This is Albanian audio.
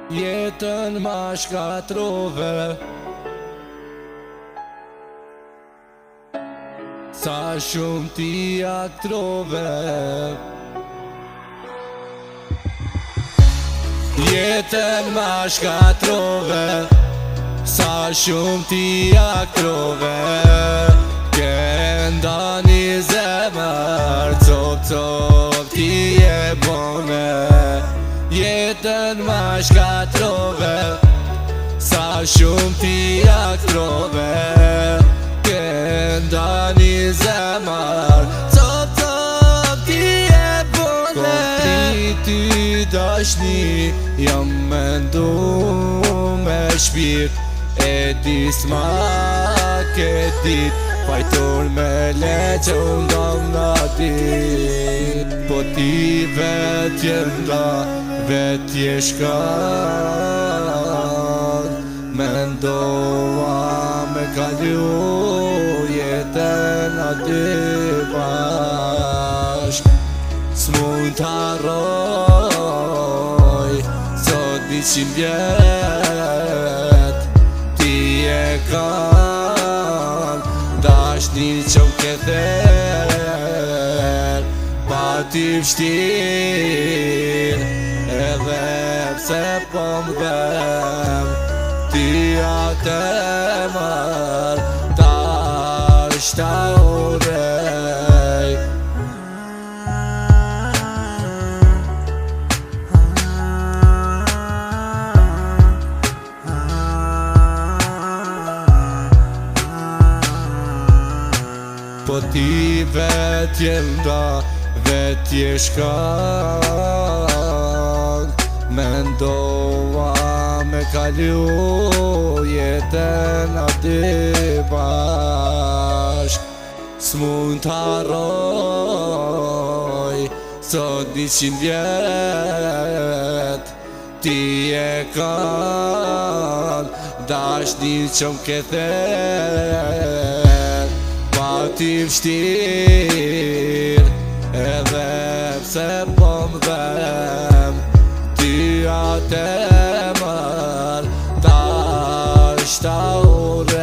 Jetën ma shkatrove, sa shumë ti aktrove. Jetën ma shkatrove, sa shumë ti aktrove. Kenda një zemër, cop cop ti e bone. Jetën ma shkatrove, sa shumë ti aktrove. Kenda një zemër, cop cop ti e bone. Kopri ty dashni, jam me ndu me shpirt. E di s'ma ke dit, fajtur me leqe unë dam nga dit. Po ti vet jenda, vet je shkall. Mendoa me kalu jetën aty bashk. S'mund t'harroj sot 100 vjet. Ti e kam dashni që m'ke ther. Pa ti vështir edhe pse po m'dhem. Ti atë mër tash ta urej. Po ti vet jenda, vet je shkall. Mendoa me kalu jetën aty bashk. S'mund t'harroj sot 100 vjet. Ti e kam dashni që m'ke ther. Pa ti vështir edhe pse po m'dhem. Ti atë mër tash ta urej.